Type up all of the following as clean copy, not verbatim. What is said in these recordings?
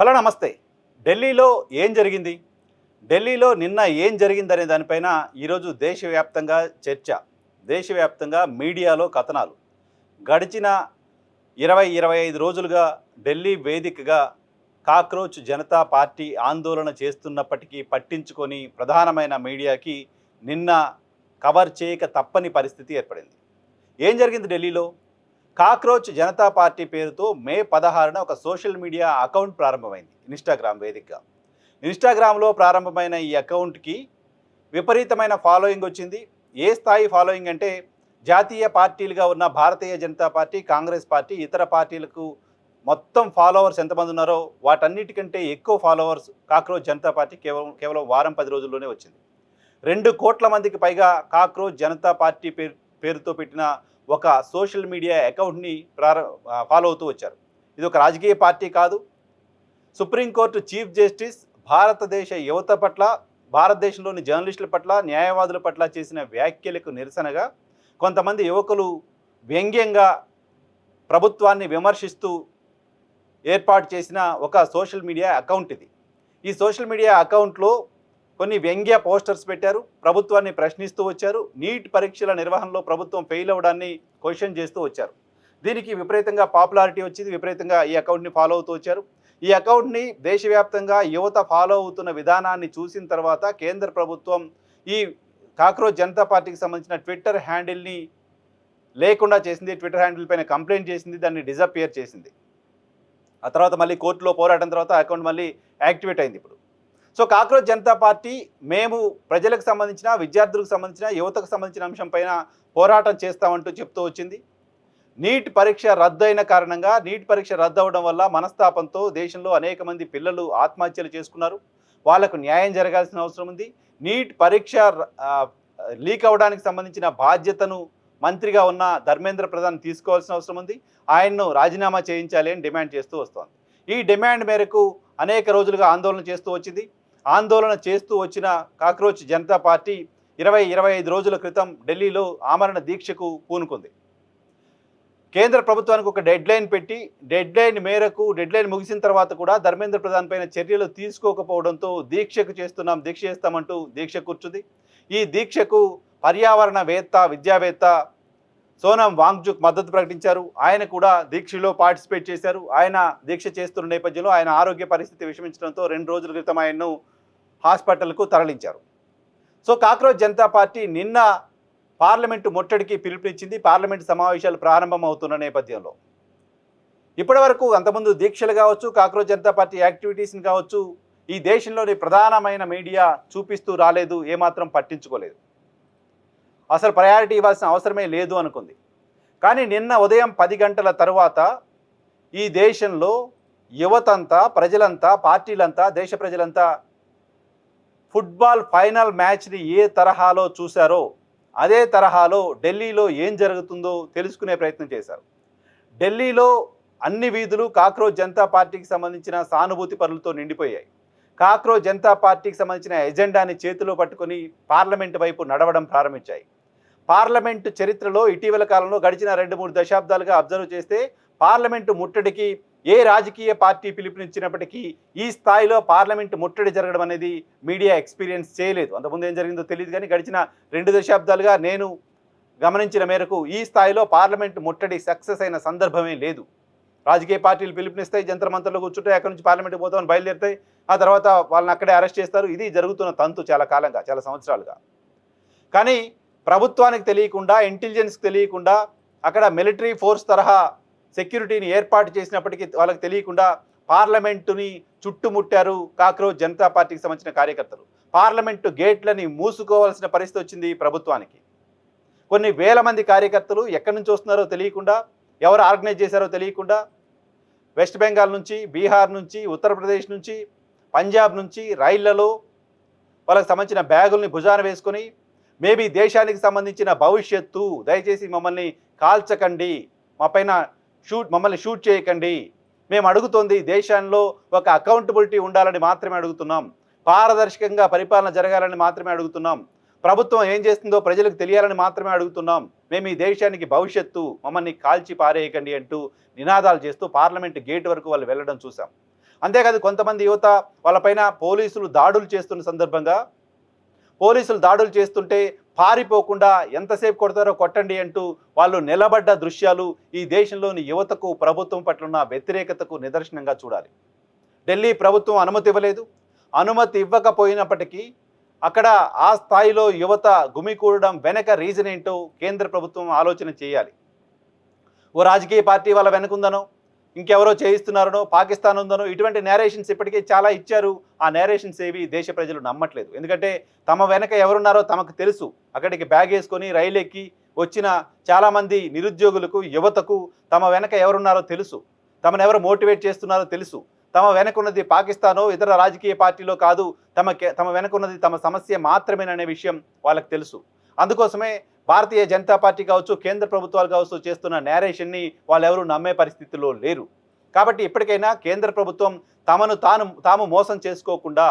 Hello నమస్తే. ఢిల్లీలో ఏం జరిగింది? ఢిల్లీలో నిన్న ఏం జరిగిందనే దానిపైన ఈరోజు దేశవ్యాప్తంగా చర్చ. దేశవ్యాప్తంగా మీడియాలో కథనాలు. గడిచిన 25 రోజులుగా ఢిల్లీ వేదికగా కాక్రోచ్ జనతా పార్టీ ఆందోళన చేస్తున్నప్పటికీ పట్టించుకొని ప్రధానమైన మీడియాకి నిన్న కవర్ చేయక తప్పని పరిస్థితి ఏర్పడింది. ఏం జరిగింది ఢిల్లీలో? కాక్రోచ్ జనతా పార్టీ పేరుతో మే 16న ఒక సోషల్ మీడియా అకౌంట్ ప్రారంభమైంది ఇన్స్టాగ్రామ్ వేదికగా. ఇన్స్టాగ్రామ్లో ప్రారంభమైన ఈ అకౌంట్కి విపరీతమైన ఫాలోయింగ్ వచ్చింది. ఏ స్థాయి ఫాలోయింగ్ అంటే జాతీయ పార్టీలుగా ఉన్న భారతీయ జనతా పార్టీ, కాంగ్రెస్ పార్టీ, ఇతర పార్టీలకు మొత్తం ఫాలోవర్స్ ఎంతమంది ఉన్నారో వాటన్నిటికంటే ఎక్కువ ఫాలోవర్స్ కాక్రోచ్ జనతా పార్టీ కేవలం వారం 10 రోజుల్లోనే వచ్చింది. 2 కోట్ల మందికి పైగా కాక్రోచ్ జనతా పార్టీ పేరుతో పెట్టిన ఒక సోషల్ మీడియా అకౌంట్ని ఫాలో అవుతూ వచ్చారు. ఇది ఒక రాజకీయ పార్టీ కాదు. సుప్రీంకోర్టు చీఫ్ జస్టిస్ భారతదేశ యువత పట్ల, భారతదేశంలోని జర్నలిస్టుల పట్ల, న్యాయవాదుల పట్ల చేసిన వ్యాఖ్యలకు నిరసనగా కొంతమంది యువకులు వ్యంగ్యంగా ప్రభుత్వాన్ని విమర్శిస్తూ ఏర్పాటు చేసిన ఒక సోషల్ మీడియా అకౌంట్ ఇది. ఈ సోషల్ మీడియా అకౌంట్లో కొన్ని వ్యంగ్య పోస్టర్స్ పెట్టారు, ప్రభుత్వాన్ని ప్రశ్నిస్తూ వచ్చారు, నీట్ పరీక్షల నిర్వహణలో ప్రభుత్వం ఫెయిల్ అవ్వడాన్ని క్వశ్చన్ చేస్తూ వచ్చారు. దీనికి విపరీతంగా పాపులారిటీ వచ్చింది, విపరీతంగా ఈ అకౌంట్ని ఫాలో అవుతూ వచ్చారు. ఈ అకౌంట్ని దేశవ్యాప్తంగా యువత ఫాలో అవుతున్న విధానాన్ని చూసిన తర్వాత కేంద్ర ప్రభుత్వం ఈ కాక్రోచ్ జనతా పార్టీకి సంబంధించిన ట్విట్టర్ హ్యాండిల్ని లేకుండా చేసింది. ట్విట్టర్ హ్యాండిల్ పైన కంప్లైంట్ చేసింది, దాన్ని డిజపియర్ చేసింది. ఆ తర్వాత మళ్ళీ కోర్టులో పోరాటం తర్వాత అకౌంట్ మళ్ళీ యాక్టివేట్ అయింది ఇప్పుడు. సో కాక్రోచ్ జనతా పార్టీ మేము ప్రజలకు సంబంధించిన, విద్యార్థులకు సంబంధించిన, యువతకు సంబంధించిన అంశం పైన పోరాటం చేస్తామంటూ చెప్తూ వచ్చింది. నీట్ పరీక్ష రద్దు అయిన కారణంగా, నీట్ పరీక్ష రద్దు అవ్వడం వల్ల మనస్తాపంతో దేశంలో అనేక మంది పిల్లలు ఆత్మహత్యలు చేసుకున్నారు. వాళ్లకు న్యాయం జరగాల్సిన అవసరం ఉంది. నీట్ పరీక్ష లీక్ అవ్వడానికి సంబంధించిన బాధ్యతను మంత్రిగా ఉన్న ధర్మేంద్ర ప్రధాన్ తీసుకోవాల్సిన అవసరం ఉంది. ఆయన్ను రాజీనామా చేయించాలి అని డిమాండ్ చేస్తూ వస్తోంది. ఈ డిమాండ్ మేరకు అనేక రోజులుగా ఆందోళన చేస్తూ వచ్చింది. ఆందోళన చేస్తూ వచ్చిన కాక్రోచ్ జనతా పార్టీ 25 రోజుల క్రితం ఢిల్లీలో ఆమరణ దీక్షకు పూనుకుంది. కేంద్ర ప్రభుత్వానికి ఒక డెడ్లైన్ పెట్టి, డెడ్లైన్ ముగిసిన తర్వాత కూడా ధర్మేంద్ర ప్రధాన్ పైన చర్యలు తీసుకోకపోవడంతో దీక్ష చేస్తామంటూ దీక్ష కూర్చుంది. ఈ దీక్షకు పర్యావరణవేత్త, విద్యావేత్త సోనం వాంగ్చుక్ మద్దతు ప్రకటించారు. ఆయన కూడా దీక్షలో పార్టిసిపేట్ చేశారు. ఆయన దీక్ష చేస్తున్న నేపథ్యంలో ఆయన ఆరోగ్య పరిస్థితి విషమించడంతో 2 రోజుల క్రితం ఆయన్ను హాస్పిటల్కు తరలించారు. సో కాక్రోచ్ జనతా పార్టీ నిన్న పార్లమెంటు ముట్టడికి పిలుపునిచ్చింది. పార్లమెంటు సమావేశాలు ప్రారంభం అవుతున్న నేపథ్యంలో ఇప్పటి వరకు అంతకుముందు దీక్షలు కావచ్చు, కాక్రోచ్ జనతా పార్టీ యాక్టివిటీస్ని కావచ్చు, ఈ దేశంలోని ప్రధానమైన మీడియా చూపిస్తూ రాలేదు, ఏమాత్రం పట్టించుకోలేదు. అసలు ప్రయారిటీ ఇవ్వాల్సిన అవసరమే లేదు అనుకుంది. కానీ నిన్న ఉదయం 10 గంటల తరువాత ఈ దేశంలో యువతంతా, ప్రజలంతా, పార్టీలంతా, దేశ ప్రజలంతా ఫుట్బాల్ ఫైనల్ మ్యాచ్ని ఏ తరహాలో చూశారో అదే తరహాలో ఢిల్లీలో ఏం జరుగుతుందో తెలుసుకునే ప్రయత్నం చేశారు. ఢిల్లీలో అన్ని వీధులు కాక్రోచ్ జనతా పార్టీకి సంబంధించిన సానుభూతి పరులతో నిండిపోయాయి. కాక్రోచ్ జనతా పార్టీకి సంబంధించిన ఎజెండాని చేతిలో పట్టుకొని పార్లమెంటు వైపు నడవడం ప్రారంభించాయి. పార్లమెంటు చరిత్రలో ఇటీవల కాలంలో గడిచిన 2-3 దశాబ్దాలుగా అబ్జర్వ్ చేస్తే పార్లమెంటు ముట్టడికి ఏ రాజకీయ పార్టీ పిలుపునిచ్చినప్పటికీ ఈ స్థాయిలో పార్లమెంటు ముట్టడి జరగడం అనేది మీడియా ఎక్స్పీరియన్స్ చేయలేదు. అంతకుముందు ఏం జరిగిందో తెలియదు, కానీ గడిచిన 2 దశాబ్దాలుగా నేను గమనించిన మేరకు ఈ స్థాయిలో పార్లమెంటు ముట్టడి సక్సెస్ అయిన సందర్భమే లేదు. రాజకీయ పార్టీలు పిలుపునిస్తాయి, జంతర్ మంతర్లో కూర్చుంటాయి, అక్కడి నుంచి పార్లమెంట్కి పోతామని బయలుదేరుతాయి, ఆ తర్వాత వాళ్ళని అక్కడే అరెస్ట్ చేస్తారు. ఇది జరుగుతున్న తంతు చాలా కాలంగా, చాలా సంవత్సరాలుగా. కానీ ప్రభుత్వానికి తెలియకుండా, ఇంటెలిజెన్స్కి తెలియకుండా, అక్కడ మిలిటరీ ఫోర్స్ తరహా సెక్యూరిటీని ఏర్పాటు చేసినప్పటికీ వాళ్ళకి తెలియకుండా పార్లమెంటుని చుట్టుముట్టారు కాక్రోచ్ జనతా పార్టీకి సంబంధించిన కార్యకర్తలు. పార్లమెంటు గేట్లని మూసుకోవాల్సిన పరిస్థితి వచ్చింది ప్రభుత్వానికి. కొన్ని వేల మంది కార్యకర్తలు ఎక్కడి నుంచి వస్తున్నారో తెలియకుండా, ఎవరు ఆర్గనైజ్ చేశారో తెలియకుండా, వెస్ట్ బెంగాల్ నుంచి, బీహార్ నుంచి, ఉత్తరప్రదేశ్ నుంచి, పంజాబ్ నుంచి రైళ్లలో వాళ్ళకి సంబంధించిన బ్యాగుల్ని భుజాన వేసుకొని మేబీ దేశానికి సంబంధించిన భవిష్యత్తు, దయచేసి మమ్మల్ని కాల్చకండి, మమ్మల్ని షూట్ చేయకండి, మేము అడుగుతోంది దేశంలో ఒక అకౌంటబిలిటీ ఉండాలని మాత్రమే అడుగుతున్నాం, పారదర్శకంగా పరిపాలన జరగాలని మాత్రమే అడుగుతున్నాం, ప్రభుత్వం ఏం చేస్తుందో ప్రజలకు తెలియాలని మాత్రమే అడుగుతున్నాం, మేము ఈ దేశానికి భవిష్యత్తు, మమ్మల్ని కాల్చి పారేయకండి అంటూ నినాదాలు చేస్తూ పార్లమెంట్ గేట్ వరకు వాళ్ళు వెళ్ళడం చూసాం. అంతేకాదు కొంతమంది యువత వాళ్ళపైన పోలీసులు దాడులు చేస్తున్న సందర్భంగా పోలీసులు దాడులు చేస్తుంటే పారిపోకుండా ఎంతసేపు కొడతారో కొట్టండి అంటూ వాళ్ళు నిలబడ్డ దృశ్యాలు ఈ దేశంలోని యువతకు ప్రభుత్వం పట్ల ఉన్న వ్యతిరేకతకు నిదర్శనంగా చూడాలి. ఢిల్లీ ప్రభుత్వం అనుమతి ఇవ్వలేదు. అనుమతి ఇవ్వకపోయినప్పటికీ అక్కడ ఆ స్థాయిలో యువత గుమికూడడం వెనక రీజన్ ఏంటో కేంద్ర ప్రభుత్వం ఆలోచన చేయాలి. ఓ రాజకీయ పార్టీ వాళ్ళ వెనకుందనో, ఇంకెవరో చేయిస్తున్నారనో, పాకిస్తాన్ ఉందనో ఇటువంటి నేరేషన్స్ ఇప్పటికే చాలా ఇచ్చారు. ఆ నేరేషన్స్ ఏవి దేశ ప్రజలు నమ్మట్లేదు. ఎందుకంటే తమ వెనక ఎవరున్నారో తమకు తెలుసు. అక్కడికి బ్యాగ్ వేసుకొని రైలు ఎక్కి వచ్చిన చాలామంది నిరుద్యోగులకు, యువతకు తమ వెనక ఎవరున్నారో తెలుసు. తమను ఎవరు మోటివేట్ చేస్తున్నారో తెలుసు. తమ వెనకున్నది పాకిస్తానో ఇతర రాజకీయ పార్టీలో కాదు, తమ వెనకున్నది తమ సమస్య మాత్రమేననే విషయం వాళ్ళకి తెలుసు. అందుకోసమే భారతీయ జనతా పార్టీ కావచ్చు, కేంద్ర ప్రభుత్వాలు కావచ్చు చేస్తున్న నేరేషన్ని వాళ్ళెవరూ నమ్మే పరిస్థితిలో లేరు. కాబట్టి ఇప్పటికైనా కేంద్ర ప్రభుత్వం తాము మోసం చేసుకోకుండా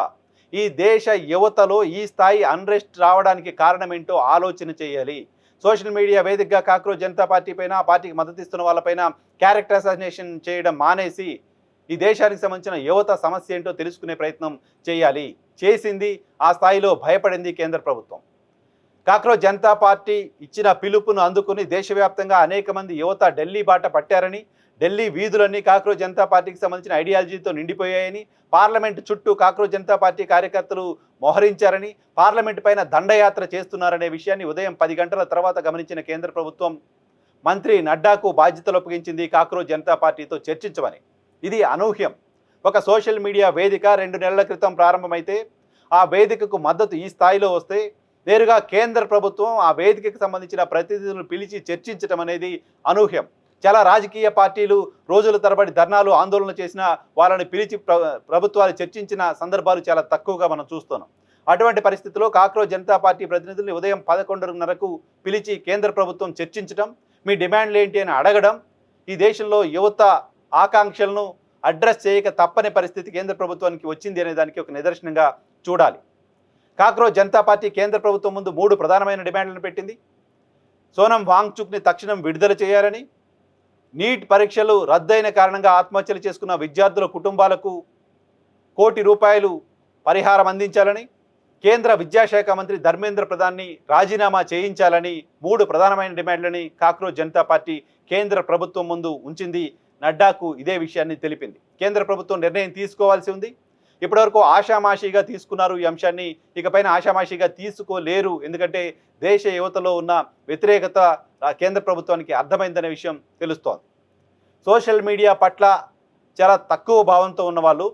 ఈ దేశ యువతలో ఈ స్థాయి అన్రెస్ట్ రావడానికి కారణం ఏంటో ఆలోచన చేయాలి. సోషల్ మీడియా వేదికగా కాక్రోచ్ జనతా పార్టీ పైన, పార్టీకి మద్దతిస్తున్న వాళ్ళపైన క్యారెక్టర్ అసాసినేషన్ చేయడం మానేసి ఈ దేశానికి సంబంధించిన యువత సమస్య ఏంటో తెలుసుకునే ప్రయత్నం చేయాలి. చేసింది, ఆ స్థాయిలో భయపడింది కేంద్ర ప్రభుత్వం. కాక్రోచ్ జనతా పార్టీ ఇచ్చిన పిలుపును అందుకుని దేశవ్యాప్తంగా అనేక మంది యువత ఢిల్లీ బాట పట్టారని, ఢిల్లీ వీధులన్నీ కాక్రోచ్ జనతా పార్టీకి సంబంధించిన ఐడియాలజీతో నిండిపోయాయని, పార్లమెంటు చుట్టూ కాక్రోచ్ జనతా పార్టీ కార్యకర్తలు మోహరించారని, పార్లమెంటు పైన దండయాత్ర చేస్తున్నారనే విషయాన్ని ఉదయం 10 గంటల తర్వాత గమనించిన కేంద్ర ప్రభుత్వం మంత్రి నడ్డాకు బాధ్యతలు అప్పగించింది కాక్రోచ్ జనతా పార్టీతో చర్చించమని. ఇది అనూహ్యం. ఒక సోషల్ మీడియా వేదిక 2 నెలల క్రితం ప్రారంభమైతే ఆ వేదికకు మద్దతు ఈ స్థాయిలో వస్తే నేరుగా కేంద్ర ప్రభుత్వం ఆ వేదికకు సంబంధించిన ప్రతినిధులను పిలిచి చర్చించడం అనేది అనూహ్యం. చాలా రాజకీయ పార్టీలు రోజుల తరబడి ధర్నాలు, ఆందోళన చేసిన వాళ్ళని పిలిచి ప్రభుత్వాలు చర్చించిన సందర్భాలు చాలా తక్కువగా మనం చూస్తున్నాం. అటువంటి పరిస్థితుల్లో కాక్రోచ్ జనతా పార్టీ ప్రతినిధుల్ని ఉదయం 11:30కు పిలిచి కేంద్ర ప్రభుత్వం చర్చించడం, మీ డిమాండ్లు ఏంటి అని అడగడం ఈ దేశంలో యువత ఆకాంక్షలను అడ్రస్ చేయక తప్పని పరిస్థితి కేంద్ర ప్రభుత్వానికి వచ్చింది అనే దానికి ఒక నిదర్శనంగా చూడాలి. కాక్రోచ్ జనతా పార్టీ కేంద్ర ప్రభుత్వం ముందు 3 ప్రధానమైన డిమాండ్లను పెట్టింది. సోనం వాంగ్చుక్ని తక్షణం విడుదల చేయాలని, నీట్ పరీక్షలు రద్దయిన కారణంగా ఆత్మహత్యలు చేసుకున్న విద్యార్థుల కుటుంబాలకు ₹1 కోటి పరిహారం అందించాలని, కేంద్ర విద్యాశాఖ మంత్రి ధర్మేంద్ర ప్రధాన్ని రాజీనామా చేయించాలని 3 ప్రధానమైన డిమాండ్లని కాక్రోచ్ జనతా పార్టీ కేంద్ర ప్రభుత్వం ముందు ఉంచింది. నడ్డాకు ఇదే విషయాన్ని తెలిపింది. కేంద్ర ప్రభుత్వం నిర్ణయం తీసుకోవాల్సి ఉంది. ఇప్పటివరకు ఆషామాషిగా తీసుకున్నారు ఈ అంశాన్ని, ఇకపైన ఆషామాషిగా తీసుకోలేరు. ఎందుకంటే దేశ యువతలో ఉన్న వ్యతిరేకత కేంద్ర ప్రభుత్వానికి అర్థమైందనే విషయం తెలుస్తోంది. సోషల్ మీడియా పట్ల చాలా తక్కువ భావంతో ఉన్నవాళ్ళు,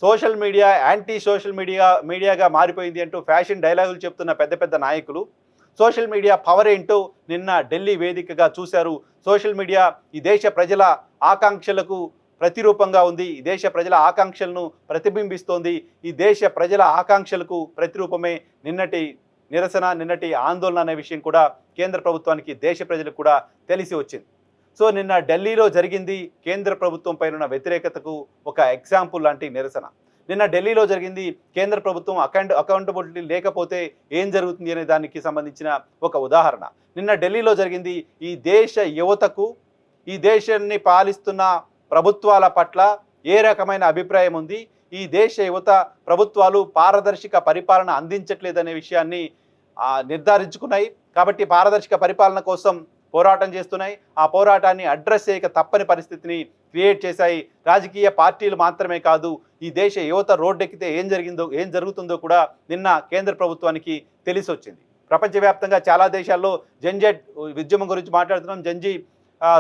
సోషల్ మీడియా యాంటీ సోషల్ మీడియాగా మారిపోయింది అంటూ ఫ్యాషన్ డైలాగులు చెప్తున్న పెద్ద పెద్ద నాయకులు సోషల్ మీడియా పవర్ ఏంటో నిన్న ఢిల్లీ వేదికగా చూశారు. సోషల్ మీడియా ఈ దేశ ప్రజల ఆకాంక్షలకు ప్రతిరూపంగా ఉంది. ఈ దేశ ప్రజల ఆకాంక్షలను ప్రతిబింబిస్తోంది. ఈ దేశ ప్రజల ఆకాంక్షలకు ప్రతిరూపమే నిన్నటి నిరసన, నిన్నటి ఆందోళన అనే విషయం కూడా కేంద్ర ప్రభుత్వానికి, దేశ ప్రజలకు కూడా తెలిసి వచ్చింది. సో నిన్న ఢిల్లీలో జరిగింది కేంద్ర ప్రభుత్వం పైన వ్యతిరేకతకు ఒక ఎగ్జాంపుల్ లాంటి నిరసన. నిన్న ఢిల్లీలో జరిగింది కేంద్ర ప్రభుత్వం అకౌంటబిలిటీ లేకపోతే ఏం జరుగుతుంది అనే దానికి సంబంధించిన ఒక ఉదాహరణ. నిన్న ఢిల్లీలో జరిగింది ఈ దేశ యువతకు, ఈ దేశాన్ని పాలిస్తున్న ప్రభుత్వాల పట్ల ఏ రకమైన అభిప్రాయం ఉంది, ఈ దేశ యువత ప్రభుత్వాలు పారదర్శక పరిపాలన అందించట్లేదనే విషయాన్ని నిర్ధారించుకున్నాయి. కాబట్టి పారదర్శక పరిపాలన కోసం పోరాటం చేస్తున్నాయి. ఆ పోరాటాన్ని అడ్రస్ చేయక తప్పని పరిస్థితిని క్రియేట్ చేశాయి. రాజకీయ పార్టీలు మాత్రమే కాదు, ఈ దేశ యువత రోడ్డెక్కితే ఏం జరుగుతుందో కూడా నిన్న కేంద్ర ప్రభుత్వానికి తెలిసి వచ్చింది. ప్రపంచవ్యాప్తంగా చాలా దేశాల్లో జంజెట్ ఉద్యమం గురించి మాట్లాడుతున్నాం, జంజీ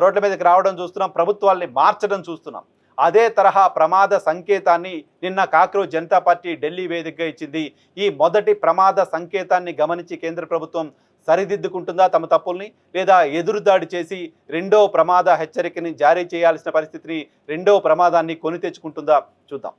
రోడ్ల మీదకి రావడం చూస్తున్నాం, ప్రభుత్వాల్ని మార్చడం చూస్తున్నాం. అదే తరహా ప్రమాద సంకేతాన్ని నిన్న కాక్రోచ్ జనతా పార్టీ ఢిల్లీ వేదికగా ఇచ్చింది. ఈ మొదటి ప్రమాద సంకేతాన్ని గమనించి కేంద్ర ప్రభుత్వం సరిదిద్దుకుంటుందా తమ తప్పుల్ని, లేదా ఎదురుదాడి చేసి రెండో ప్రమాద హెచ్చరికని జారీ చేయాల్సిన పరిస్థితిని, రెండో ప్రమాదాన్ని కొని తెచ్చుకుంటుందా చూద్దాం.